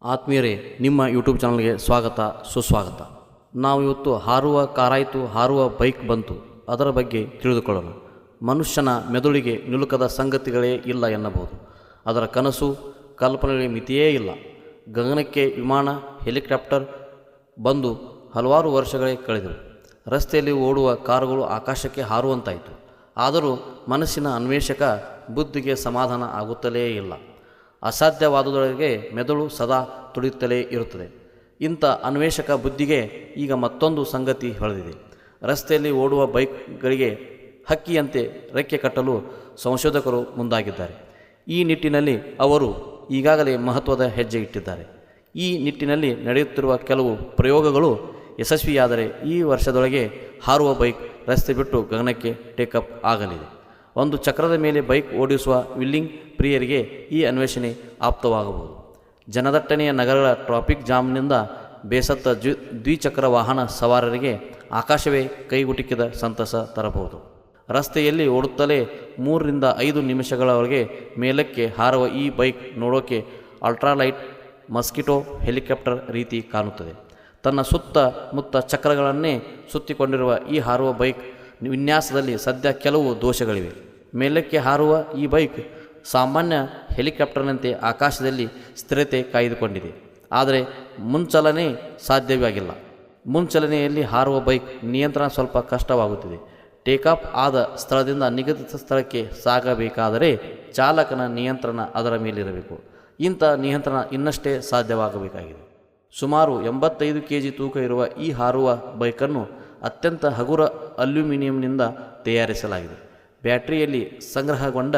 ಆತ್ಮೀಯರೇ, ನಿಮ್ಮ ಯೂಟ್ಯೂಬ್ ಚಾನಲ್ಗೆ ಸ್ವಾಗತ ಸುಸ್ವಾಗತ. ನಾವು ಇವತ್ತು ಹಾರುವ ಕಾರಾಯಿತು, ಹಾರುವ ಬೈಕ್ ಬಂತು, ಅದರ ಬಗ್ಗೆ ತಿಳಿದುಕೊಳ್ಳೋಣ. ಮನುಷ್ಯನ ಮೆದುಳಿಗೆ ನಿಲುಕದ ಸಂಗತಿಗಳೇ ಇಲ್ಲ ಎನ್ನಬಹುದು. ಅದರ ಕನಸು ಕಲ್ಪನೆಗಳಿಗೆ ಮಿತಿಯೇ ಇಲ್ಲ. ಗಗನಕ್ಕೆ ವಿಮಾನ, ಹೆಲಿಕಾಪ್ಟರ್ ಬಂದು ಹಲವಾರು ವರ್ಷಗಳೇ ಕಳೆದವು. ರಸ್ತೆಯಲ್ಲಿ ಓಡುವ ಕಾರುಗಳು ಆಕಾಶಕ್ಕೆ ಹಾರುವಂತಾಯಿತು. ಆದರೂ ಮನಸ್ಸಿನ ಅನ್ವೇಷಕ ಬುದ್ಧಿಗೆ ಸಮಾಧಾನ ಆಗುತ್ತಲೇ ಇಲ್ಲ. ಅಸಾಧ್ಯವಾದುದರೊಳಗೆ ಮೆದುಳು ಸದಾ ತುಡಿಯುತ್ತಲೇ ಇರುತ್ತದೆ. ಇಂಥ ಅನ್ವೇಷಕ ಬುದ್ಧಿಗೆ ಈಗ ಮತ್ತೊಂದು ಸಂಗತಿ ಹೊಳೆದಿದೆ. ರಸ್ತೆಯಲ್ಲಿ ಓಡುವ ಬೈಕ್ಗಳಿಗೆ ಹಕ್ಕಿಯಂತೆ ರೆಕ್ಕೆ ಕಟ್ಟಲು ಸಂಶೋಧಕರು ಮುಂದಾಗಿದ್ದಾರೆ. ಈ ನಿಟ್ಟಿನಲ್ಲಿ ಅವರು ಈಗಾಗಲೇ ಮಹತ್ವದ ಹೆಜ್ಜೆ ಇಟ್ಟಿದ್ದಾರೆ. ಈ ನಿಟ್ಟಿನಲ್ಲಿ ನಡೆಯುತ್ತಿರುವ ಕೆಲವು ಪ್ರಯೋಗಗಳು ಯಶಸ್ವಿಯಾದರೆ ಈ ವರ್ಷದೊಳಗೆ ಹಾರುವ ಬೈಕ್ ರಸ್ತೆ ಬಿಟ್ಟು ಗಗನಕ್ಕೆ ಟೇಕಪ್ ಆಗಲಿದೆ. ಒಂದು ಚಕ್ರದ ಮೇಲೆ ಬೈಕ್ ಓಡಿಸುವ ವಿಲ್ಲಿಂಗ್ ಪ್ರಿಯರಿಗೆ ಈ ಅನ್ವೇಷಣೆ ಆಪ್ತವಾಗಬಹುದು. ಜನದಟ್ಟಣೆಯ ನಗರಗಳ ಟ್ರಾಫಿಕ್ ಜಾಮ್ನಿಂದ ಬೇಸತ್ತ ದ್ವಿಚಕ್ರ ವಾಹನ ಸವಾರರಿಗೆ ಆಕಾಶವೇ ಕೈಗುಟುಕಿದ ಸಂತಸ ತರಬಹುದು. ರಸ್ತೆಯಲ್ಲಿ ಓಡುತ್ತಲೇ 3ರಿಂದ 5 ನಿಮಿಷಗಳವರೆಗೆ ಮೇಲಕ್ಕೆ ಹಾರುವ ಈ ಬೈಕ್ ನೋಡೋಕೆ ಅಲ್ಟ್ರಾಲೈಟ್ ಮಸ್ಕಿಟೋ ಹೆಲಿಕಾಪ್ಟರ್ ರೀತಿ ಕಾಣುತ್ತದೆ. ತನ್ನ ಸುತ್ತಮುತ್ತ ಚಕ್ರಗಳನ್ನೇ ಸುತ್ತಿಕೊಂಡಿರುವ ಈ ಹಾರುವ ಬೈಕ್ ವಿನ್ಯಾಸದಲ್ಲಿ ಸದ್ಯ ಕೆಲವು ದೋಷಗಳಿವೆ. ಮೇಲಕ್ಕೆ ಹಾರುವ ಈ ಬೈಕ್ ಸಾಮಾನ್ಯ ಹೆಲಿಕಾಪ್ಟರ್ನಂತೆ ಆಕಾಶದಲ್ಲಿ ಸ್ಥಿರತೆ ಕಾಯ್ದುಕೊಂಡಿದೆ. ಆದರೆ ಮುಂಚಲನೆ ಸಾಧ್ಯವಾಗಿಲ್ಲ. ಮುಂಚಲನೆಯಲ್ಲಿ ಹಾರುವ ಬೈಕ್ ನಿಯಂತ್ರಣ ಸ್ವಲ್ಪ ಕಷ್ಟವಾಗುತ್ತಿದೆ. ಟೇಕಾಫ್ ಆದ ಸ್ಥಳದಿಂದ ನಿಗದಿತ ಸ್ಥಳಕ್ಕೆ ಸಾಗಬೇಕಾದರೆ ಚಾಲಕನ ನಿಯಂತ್ರಣ ಅದರ ಮೇಲಿರಬೇಕು. ಇಂಥ ನಿಯಂತ್ರಣ ಇನ್ನಷ್ಟೇ ಸಾಧ್ಯವಾಗಬೇಕಾಗಿದೆ. ಸುಮಾರು 85 kg ತೂಕ ಇರುವ ಈ ಹಾರುವ ಬೈಕನ್ನು ಅತ್ಯಂತ ಹಗುರ ಅಲ್ಯೂಮಿನಿಯಂನಿಂದ ತಯಾರಿಸಲಾಗಿದೆ. ಬ್ಯಾಟರಿಯಲ್ಲಿ ಸಂಗ್ರಹಗೊಂಡ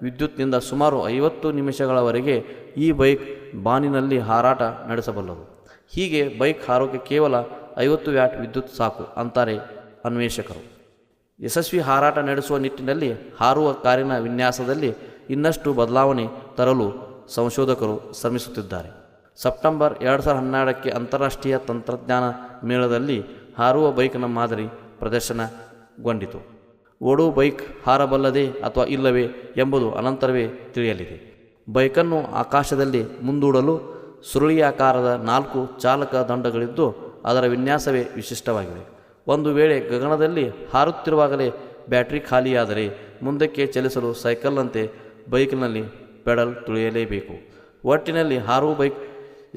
ವಿದ್ಯುತ್ನಿಂದ ಸುಮಾರು 50 ನಿಮಿಷಗಳವರೆಗೆ ಈ ಬೈಕ್ ಬಾನಿನಲ್ಲಿ ಹಾರಾಟ ನಡೆಸಬಲ್ಲದು. ಹೀಗೆ ಬೈಕ್ ಹಾರೋಕೆ ಕೇವಲ 50 ವ್ಯಾಟ್ ವಿದ್ಯುತ್ ಸಾಕು ಅಂತಾರೆ ಅನ್ವೇಷಕರು. ಯಶಸ್ವಿ ಹಾರಾಟ ನಡೆಸುವ ನಿಟ್ಟಿನಲ್ಲಿ ಹಾರುವ ಕಾರಿನ ವಿನ್ಯಾಸದಲ್ಲಿ ಇನ್ನಷ್ಟು ಬದಲಾವಣೆ ತರಲು ಸಂಶೋಧಕರು ಶ್ರಮಿಸುತ್ತಿದ್ದಾರೆ. ಸೆಪ್ಟೆಂಬರ್ 2012ಕ್ಕೆ ಅಂತಾರಾಷ್ಟ್ರೀಯ ತಂತ್ರಜ್ಞಾನ ಮೇಳದಲ್ಲಿ ಹಾರುವ ಬೈಕ್ನ ಮಾದರಿ ಪ್ರದರ್ಶನಗೊಂಡಿತು. ಓಡುವ ಬೈಕ್ ಹಾರಬಲ್ಲದೆ ಅಥವಾ ಇಲ್ಲವೇ ಎಂಬುದು ಅನಂತರವೇ ತಿಳಿಯಲಿದೆ. ಬೈಕನ್ನು ಆಕಾಶದಲ್ಲಿ ಮುಂದೂಡಲು ಸುರುಳಿಯಾಕಾರದ 4 ಚಾಲಕ ದಂಡಗಳಿದ್ದು ಅದರ ವಿನ್ಯಾಸವೇ ವಿಶಿಷ್ಟವಾಗಿದೆ. ಒಂದು ವೇಳೆ ಗಗನದಲ್ಲಿ ಹಾರುತ್ತಿರುವಾಗಲೇ ಬ್ಯಾಟರಿ ಖಾಲಿಯಾದರೆ ಮುಂದಕ್ಕೆ ಚಲಿಸಲು ಸೈಕಲ್ನಂತೆ ಬೈಕ್ನಲ್ಲಿ ಪೆಡಲ್ ತುಳಿಯಲೇಬೇಕು. ಒಟ್ಟಿನಲ್ಲಿ ಹಾರುವ ಬೈಕ್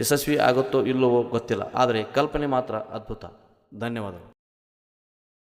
ಯಶಸ್ವಿ ಆಗುತ್ತೋ ಇಲ್ಲವೋ ಗೊತ್ತಿಲ್ಲ, ಆದರೆ ಕಲ್ಪನೆ ಮಾತ್ರ ಅದ್ಭುತ. ಧನ್ಯವಾದಗಳು.